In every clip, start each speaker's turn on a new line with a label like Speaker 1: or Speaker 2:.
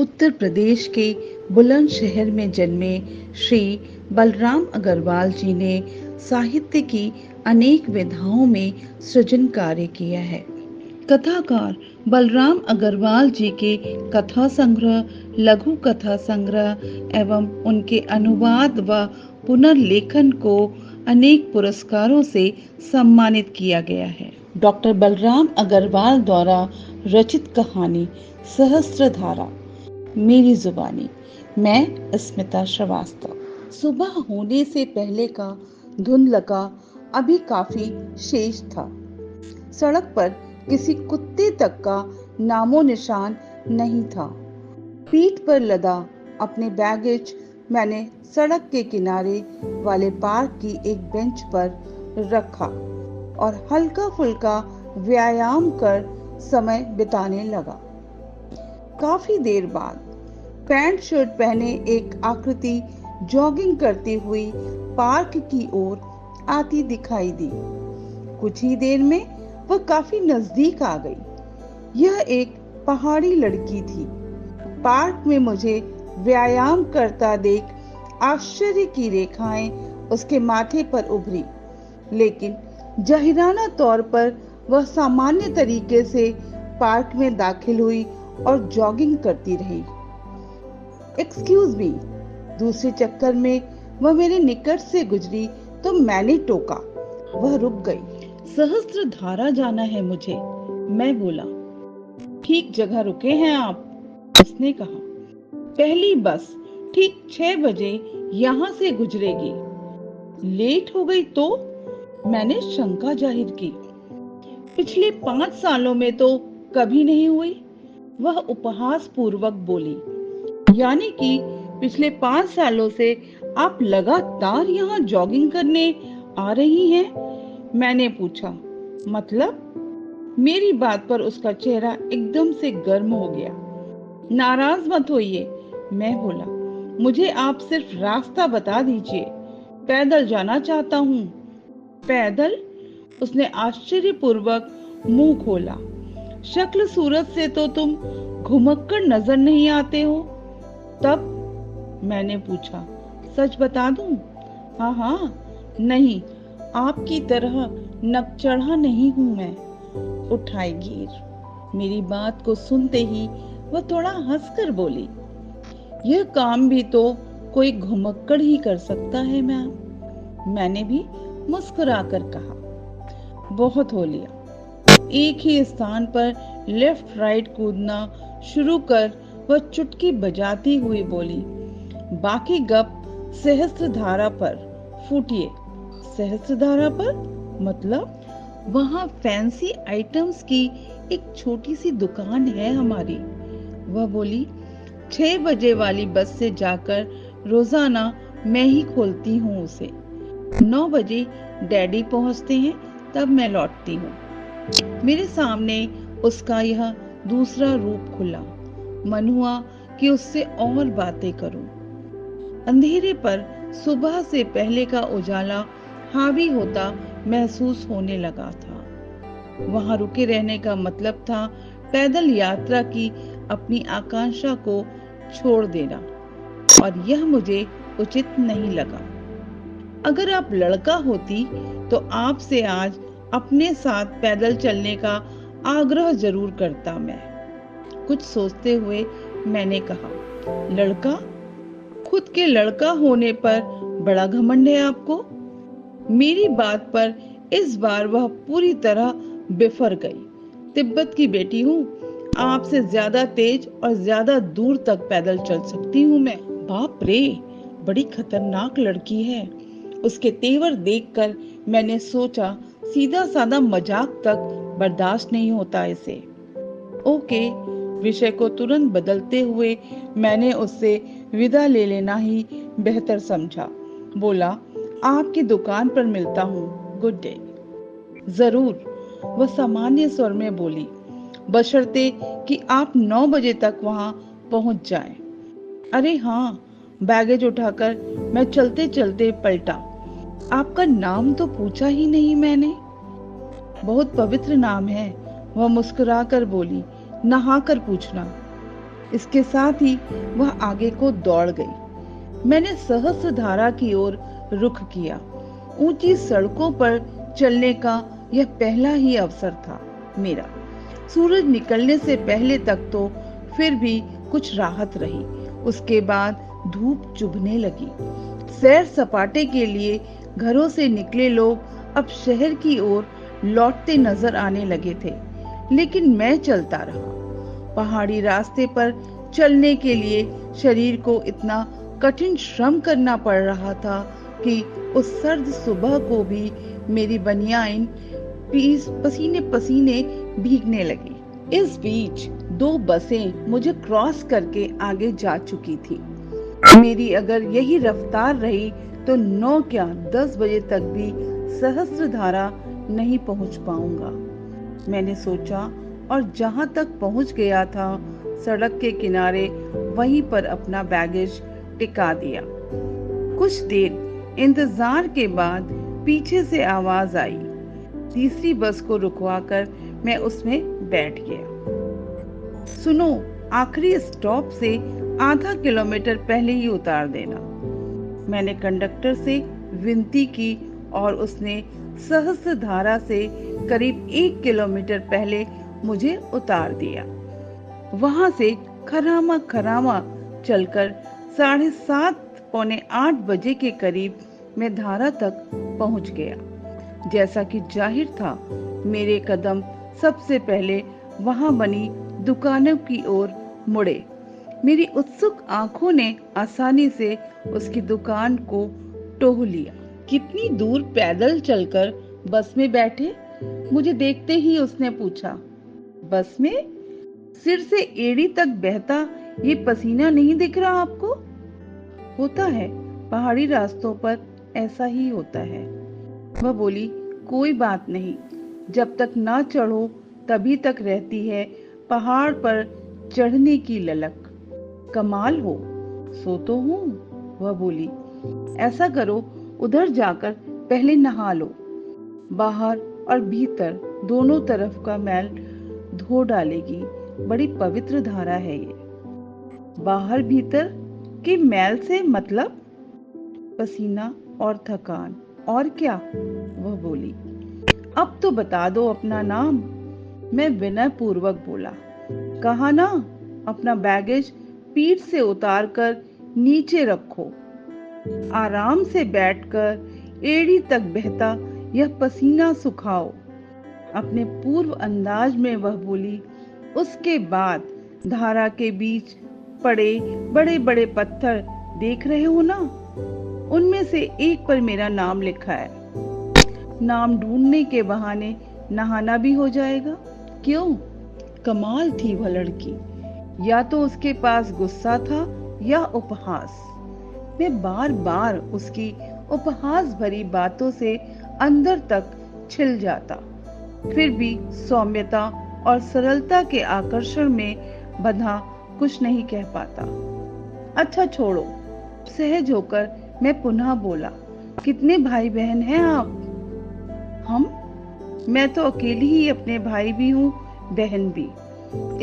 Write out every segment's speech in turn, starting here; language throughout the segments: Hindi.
Speaker 1: उत्तर प्रदेश के बुलंदशहर में जन्मे श्री बलराम अग्रवाल जी ने साहित्य की अनेक विधाओं में सृजन कार्य किया है। कथाकार बलराम अग्रवाल जी के कथा संग्रह, लघु कथा संग्रह एवं उनके अनुवाद व पुनर्लेखन को अनेक पुरस्कारों से सम्मानित किया गया है। डॉक्टर बलराम अग्रवाल द्वारा रचित कहानी सहस्त्रधारा, मेरी जुबानी। मैं स्मिता श्रीवास्तव। सुबह होने से पहले का धुंधला का अभी काफी शेष था। सड़क पर किसी कुत्ते तक का नामो निशान नहीं था। पीठ पर लदा अपने बैगेज मैंने सड़क के किनारे वाले पार्क की एक बेंच पर रखा और हल्का फुल्का व्यायाम कर समय बिताने लगा। काफी देर बाद पैंट शर्ट पहने एक आकृति जॉगिंग करती हुई पार्क की ओर आती दिखाई दी। कुछ ही देर में वह काफी नजदीक आ गई। यह एक पहाड़ी लड़की थी। पार्क में मुझे व्यायाम करता देख आश्चर्य की रेखाएं उसके माथे पर उभरी, लेकिन जाहिराना तौर पर वह सामान्य तरीके से पार्क में दाखिल हुई और जॉगिंग करती रही। Excuse me. दूसरे चक्कर में वह मेरे निकट से गुजरी तो मैंने टोका। वह रुक गई। सहस्त्रधारा जाना है मुझे, मैं बोला। ठीक जगह रुके हैं आप, उसने कहा। पहली बस ठीक 6 बजे यहाँ से गुजरेगी। लेट हो गई तो? मैंने शंका जाहिर की। पिछले 5 सालों में तो कभी नहीं हुई, वह उपहास पूर्वक बोली। यानी कि पिछले 5 सालों से आप लगातार यहाँ जॉगिंग करने आ रही हैं? मैंने पूछा। मतलब? मेरी बात पर उसका चेहरा एकदम से गर्म हो गया। नाराज मत होइए, मैं बोला। मुझे आप सिर्फ रास्ता बता दीजिए, पैदल जाना चाहता हूँ। पैदल? उसने आश्चर्यपूर्वक मुंह खोला। शक्ल सूरत से तो तुम घुमक्कड़ नजर नहीं आते हो। तब? मैंने पूछा। सच बता दूं? हाँ, नहीं, आपकी तरह नकचढ़ा नहीं हूं मैं। उठाई गिर। मेरी बात को सुनते ही वह थोड़ा हंसकर बोली। यह काम भी तो कोई घुमक्कड़ ही कर सकता है मैम। मैंने भी मुस्कुराकर कहा। बहुत हो लिया। एक ही स्थान पर लेफ्ट राइट कूदना शुरू कर वह चुटकी बजाती हुई बोली। बाकी गप सहस्त्रधारा पर फूटिए। सहस्त्रधारा पर? मतलब? वहाँ फैंसी आइटम्स की एक छोटी सी दुकान है हमारी, वह बोली। 6 बजे वाली बस से जाकर रोजाना मैं ही खोलती हूँ उसे। 9 बजे डैडी पहुँचते हैं, तब मैं लौटती हूँ। मेरे सामने उसका यह दूसरा रूप खुला। मन हुआ कि उससे और बातें करूं। अंधेरे पर सुबह से पहले का उजाला हावी होता महसूस होने लगा था। वहां रुके रहने का मतलब था पैदल यात्रा की अपनी आकांक्षा को छोड़ देना, और यह मुझे उचित नहीं लगा। अगर आप लड़का होती तो आपसे आज अपने साथ पैदल चलने का आग्रह जरूर करता मैं। कुछ सोचते हुए मैंने कहा। लड़का? खुद के लड़का होने पर बड़ा घमंड है आपको। मेरी बात पर इस बार वह पूरी तरह बिफर गई। तिब्बत की बेटी हूँ, आपसे ज्यादा तेज और ज्यादा दूर तक पैदल चल सकती हूँ मैं। बाप रे, बड़ी खतरनाक लड़की है। उसके तेवर देखकर मैंने सोचा सीधा साधा मजाक तक बर्दाश्त नहीं होता इसे। ओके, विषय को तुरंत बदलते हुए मैंने उससे विदा ले लेना ही बेहतर समझा। बोला, आपकी दुकान पर मिलता हूँ, गुड डे। जरूर, वह सामान्य स्वर में बोली, बशर्ते कि आप 9 बजे तक वहाँ पहुँच जाएं। अरे हाँ, बैगेज उठाकर मैं चलते चलते पलटा। आपका नाम तो पूछा ही नहीं मैंने। बहुत पवित्र नाम है, वह मुस्कुराकर बोली। नहाकर पूछना। इसके साथ ही वह आगे को दौड़ गई। मैंने सहस्त्रधारा की ओर रुख किया। ऊंची सड़कों पर चलने का यह पहला ही अवसर था मेरा। सूरज निकलने से पहले तक तो फिर भी कुछ राहत रही। उसके बाद धूप चुभने लगी। सैर सपाटे के लिए घरों से निकले लोग अब शहर की ओर लौटते नजर आने लगे थे, लेकिन मैं चलता रहा। पहाड़ी रास्ते पर चलने के लिए शरीर को इतना कठिन श्रम करना पड़ रहा था कि उस सर्द सुबह को भी मेरी बनियान पसीने पसीने भीगने लगी। इस बीच 2 बसें मुझे क्रॉस करके आगे जा चुकी थी। मेरी अगर यही रफ्तार रही तो 9 क्या 10 बजे तक भी सहस्त्रधारा नहीं पहुंच पाऊंगा, मैंने सोचा, और जहां तक पहुंच गया था सड़क के किनारे वहीं पर अपना बैगेज टिका दिया। कुछ देर इंतजार के बाद पीछे से आवाज आई। तीसरी बस को रुकवाकर मैं उसमें बैठ गया। सुनो, आखिरी स्टॉप से आधा किलोमीटर पहले ही उतार देना, मैंने कंडक्टर से विनती की और उसने सहस्त्रधारा से करीब 1 किलोमीटर पहले मुझे उतार दिया। वहां से खरामा खरामा चलकर 7:30 पौने 8 बजे के करीब मैं धारा तक पहुंच गया। जैसा कि जाहिर था, मेरे कदम सबसे पहले वहां बनी दुकानों की ओर मुड़े। मेरी उत्सुक आंखों ने आसानी से उसकी दुकान को टोह लिया। कितनी दूर पैदल चलकर बस में बैठे? मुझे देखते ही उसने पूछा। बस में? सिर से एड़ी तक बहता ये पसीना नहीं दिख रहा आपको? होता है, पहाड़ी रास्तों पर ऐसा ही होता है। वह बोली, कोई बात नहीं, जब तक ना चढ़ो तभी तक रहती है पहाड़ पर चढ़ने की ललक। कमाल हो, सो तो हूँ, वह बोली। ऐसा करो, उधर जाकर पहले नहा लो। बाहर और भीतर दोनों तरफ का मैल धो डालेगी। बड़ी पवित्र धारा है ये। बाहर भीतर के मैल से मतलब? पसीना और थकान, और क्या, वह बोली। अब तो बता दो अपना नाम, मैं विनय पूर्वक बोला। कहा ना, अपना बैगेज पीठ से उतारकर नीचे रखो। आराम से बैठकर एड़ी तक बहता यह पसीना सुखाओ। अपने पूर्व अंदाज में वह बोली। उसके बाद धारा के बीच पड़े बड़े बड़े पत्थर देख रहे हो ना, उनमें से एक पर मेरा नाम लिखा है। नाम ढूंढने के बहाने नहाना भी हो जाएगा। क्यों? कमाल थी वह लड़की। या तो उसके पास गुस्सा था या उपहास। मैं बार बार उसकी उपहास भरी बातों से अंदर तक छिल जाता, फिर भी सौम्यता और सरलता के आकर्षण में बंधा कुछ नहीं कह पाता। अच्छा छोड़ो, सहज होकर मैं पुनः बोला। कितने भाई बहन हैं आप? हम? मैं तो अकेली ही अपने भाई भी हूँ, बहन भी।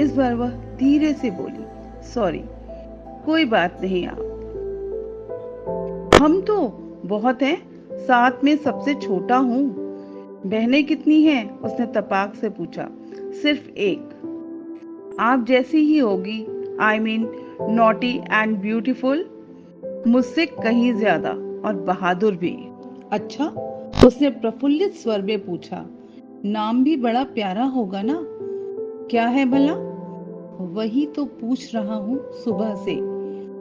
Speaker 1: इस बार वह धीरे से बोली। सॉरी, कोई बात नहीं आप। हम तो बहुत हैं, साथ में सबसे छोटा हूँ। बहनें कितनी हैं? उसने तपाक से पूछा। सिर्फ एक। आप जैसी ही होगी, I mean naughty and beautiful. मुझसे कहीं ज्यादा, और बहादुर भी। अच्छा, उसने प्रफुल्लित स्वर में पूछा। नाम भी बड़ा प्यारा होगा ना? क्या है भला? वही तो पूछ रहा हूँ सुबह से।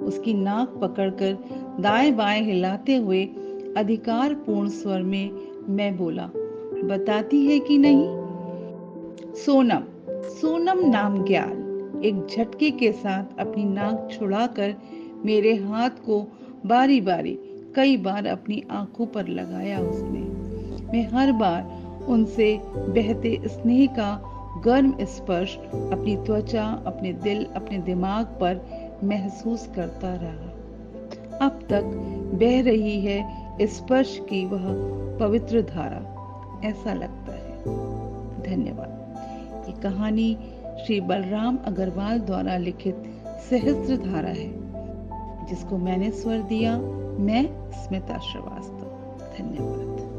Speaker 1: उसकी नाक पकड़कर दाएं बाएं हिलाते हुए अधिकार पूर्ण स्वर में मैं बोला। बताती है कि नहीं? सोनम, सोनम नामग्याल। एक झटके के साथ अपनी नाक छुड़ाकर मेरे हाथ को बारी बारी कई बार अपनी आंखों पर लगाया उसने। मैं हर बार उनसे बहते स्नेह का गर्म स्पर्श अपनी त्वचा, अपने दिल, अपने दिमाग पर महसूस करता रहा। अब तक बह रही है स्पर्श की वह पवित्र धारा, ऐसा लगता है। धन्यवाद। ये कहानी श्री बलराम अग्रवाल द्वारा लिखित सहस्त्रधारा है, जिसको मैंने स्वर दिया, मैं स्मिता श्रीवास्तव। धन्यवाद।